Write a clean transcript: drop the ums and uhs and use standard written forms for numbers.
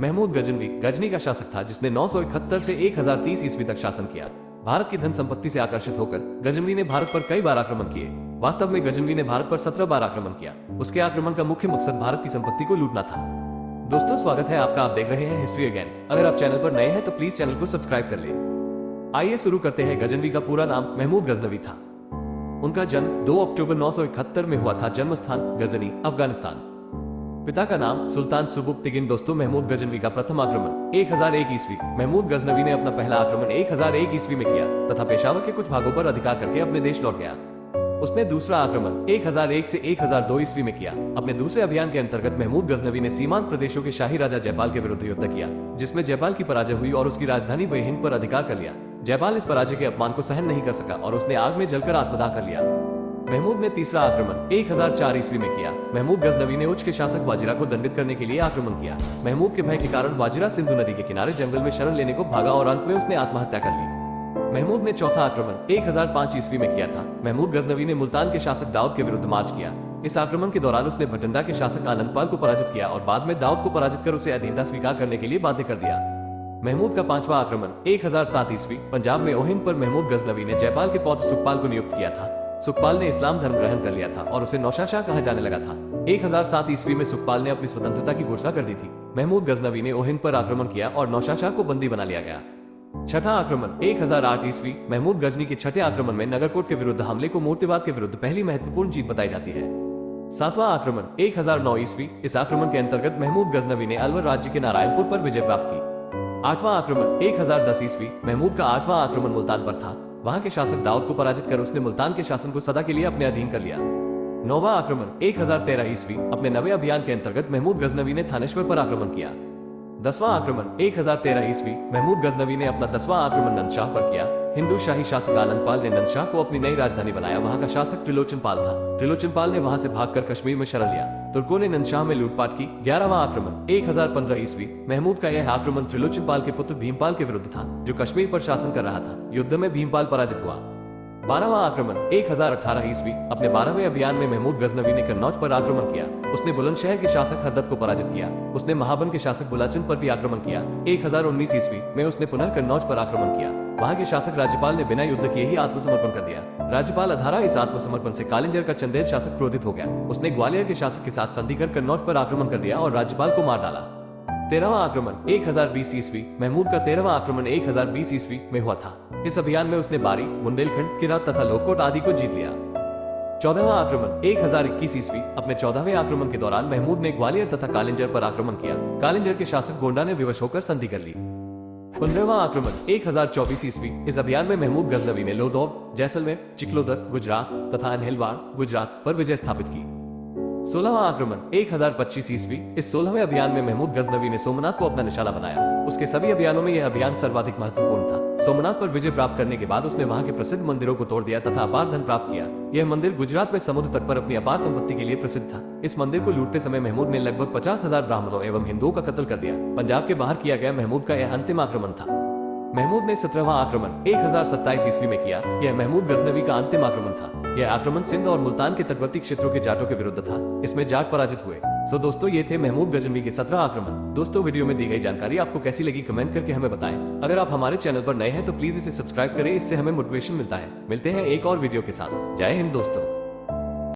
महमूद गजनवी गजनी का शासक था जिसने 971 से 1030 ईस्वी तक शासन किया। भारत की धन संपत्ति से आकर्षित होकर गजनवी ने भारत पर कई बार आक्रमण किए। वास्तव में गजनवी ने भारत पर 17 बार आक्रमण किया। उसके आक्रमण का मुख्य मकसद भारत की संपत्ति को लूटना था। दोस्तों, स्वागत है आपका। आप देख रहे हैं हिस्ट्री अगेन। अगर आप चैनल पर नए हैं तो प्लीज चैनल को सब्सक्राइब कर ले। आइए शुरू करते हैं। गजनवी का पूरा नाम महमूद गजनवी था। उनका जन्म 2 अक्टूबर 971 में हुआ था। जन्म स्थान गजनी, अफगानिस्तान। पिता का नाम सुल्तान सुबुक्तिगिन। दोस्तों, महमूद गजनवी का प्रथम आक्रमण 1001 ईस्वी। महमूद गजनवी ने अपना पहला आक्रमण 1001 ईस्वी में किया तथा पेशावर के कुछ भागों पर अधिकार करके अपने देश लौट गया। उसने दूसरा आक्रमण 1001 से 1002 ईस्वी में किया। अपने दूसरे अभियान के अंतर्गत महमूद गजनवी ने सीमांत प्रदेशों के शाही राजा जयपाल के विरुद्ध युद्ध किया, जिसमें जयपाल की पराजय हुई और उसकी राजधानी हिंद पर अधिकार कर लिया। जयपाल इस पराजय के अपमान को सहन नहीं कर सका और उसने आग में जलकर आत्मदाह कर लिया। महमूद ने तीसरा आक्रमण 1004 ईस्वी में किया। महमूद गजनवी ने उच्च के शासक वाजिरा को दंडित करने के लिए आक्रमण किया। महमूद के भय के कारण वाजिरा सिंधु नदी के किनारे जंगल में शरण लेने को भागा और अंत में उसने आत्महत्या कर ली। महमूद ने चौथा आक्रमण 1005 ईस्वी में किया था। महमूद गजनवी ने मुल्तान के शासक दाऊद के विरुद्ध मार्च किया। इस आक्रमण के दौरान उसने भटिंडा के शासक आनंदपाल को पराजित किया और बाद में दाऊद को पराजित कर उसे अधीनता स्वीकार करने के लिए बाध्य कर दिया। महमूद का पांचवा आक्रमण 1007 ईस्वी। पंजाब में ओहिंद पर महमूद गजनवी ने जयपाल के पौत्र सुखपाल को नियुक्त किया था। सुखपाल ने इस्लाम धर्म ग्रहण कर लिया था और उसे नौशाशाह कहा जाने लगा था। 1007 ईस्वी में सुखपाल ने अपनी स्वतंत्रता की घोषणा कर दी थी। महमूद गजनवी ने ओहिंद पर आक्रमण किया और नौशाशाह को बंदी बना लिया गया। छठा आक्रमण 1008 ईस्वी। महमूद गजनी के छठे आक्रमण में नगरकोट के विरुद्ध हमले को मूर्तिवाद के विरुद्ध पहली महत्वपूर्ण जीत बताई जाती है। सातवां आक्रमण 1009 ईस्वी। इस आक्रमण के अंतर्गत महमूद गजनवी ने अलवर राज्य के नारायणपुर पर विजय प्राप्त की। आठवां आक्रमण 1010 ईस्वी। महमूद का आठवां आक्रमण मुल्तान पर था। वहां के शासक दाऊद को पराजित कर उसने मुल्तान के शासन को सदा के लिए अपने अधीन कर लिया। नौवां आक्रमण 1013 ईस्वी। अपने नवे अभियान के अंतर्गत महमूद गजनवी ने थानेश्वर पर आक्रमण किया। 10वां आक्रमण 1013 ईस्वी। महमूद गजनवी ने अपना 10वां आक्रमण नंदशाह पर किया। हिंदू शाही शासक आनंदपाल ने नंदशाह को अपनी नई राजधानी बनाया। वहां का शासक त्रिलोचनपाल था। त्रिलोचनपाल ने वहां से भागकर कश्मीर में शरण लिया। तुर्कों ने नंदशाह में लूटपाट की। 11वां आक्रमण 1015 ईस्वी। महमूद का यह आक्रमण त्रिलोचनपाल के पुत्र भीमपाल के विरुद्ध था, जो कश्मीर पर शासन कर रहा था। युद्ध में भीमपाल पराजित हुआ। 12वां आक्रमण 1018 ईस्वी। अपने 12वें अभियान में महमूद गजनवी ने कन्नौज पर आक्रमण किया। उसने बुलंदशहर के शासक हरदत को पराजित किया। उसने महाबन के शासक बुलाचंद पर भी आक्रमण किया। 1019 ईस्वी में उसने पुनः कन्नौज पर आक्रमण किया। वहां के शासक राज्यपाल ने बिना युद्ध किए ही आत्मसमर्पण कर दिया। राज्यपाल अधारा इस आत्मसमर्पण से कालिंजर का चंदेल शासक क्रोधित हो गया। उसने ग्वालियर के शासक के साथ संधि कर कन्नौज पर आक्रमण कर दिया और राज्यपाल को मार डाला। 13वां आक्रमण 1020 ईस्वी। महमूद का 13वां आक्रमण 1020 ईस्वी में हुआ था। इस अभियान में उसने बारी, बुंदेलखंड, किरात तथा लोककोट आदि को जीत लिया। 14वां आक्रमण 1021 ईस्वी। अपने 14वें आक्रमण के दौरान महमूद ने ग्वालियर तथा कालिंजर पर आक्रमण किया। कालिंजर के शासक गोंडा ने विवश होकर संधि कर ली। 15वां आक्रमण 1024 ईस्वी। इस अभियान में महमूद गजनवी ने लोधौर, जैसलमेर, चिकलोदर, गुजरात तथा अनहिलवाड़, गुजरात पर विजय स्थापित की। 16वां आक्रमण 1025 ईस्वी। इस 16वें अभियान में महमूद गजनवी ने सोमनाथ को अपना निशाना बनाया। उसके सभी अभियानों में यह अभियान सर्वाधिक महत्वपूर्ण था। सोमनाथ पर विजय प्राप्त करने के बाद उसने वहां के प्रसिद्ध मंदिरों को तोड़ दिया तथा अपार धन प्राप्त किया। यह मंदिर गुजरात में समुद्र तट पर अपनी अपार संपत्ति के लिए प्रसिद्ध था। इस मंदिर को लूटते समय महमूद ने लगभग 50,000 ब्राह्मणों एवं हिंदुओं का कत्ल कर दिया। पंजाब के बाहर किया गया महमूद का यह अंतिम आक्रमण था। महमूद ने 17वां आक्रमण 1027 ईस्वी में किया। यह महमूद गजनवी का अंतिम आक्रमण था। यह आक्रमण सिंध और मुल्तान के तटवर्ती क्षेत्रों के जाटों के विरुद्ध था। इसमें जाट पराजित हुए। सो दोस्तों, ये थे महमूद गजनवी के 17 आक्रमण। दोस्तों, वीडियो में दी गई जानकारी आपको कैसी लगी कमेंट करके हमें बताएं। अगर आप हमारे चैनल पर नए हैं तो प्लीज इसे सब्सक्राइब करें, इससे हमें मोटिवेशन मिलता है। मिलते हैं एक और वीडियो के साथ। जय हिंद दोस्तों।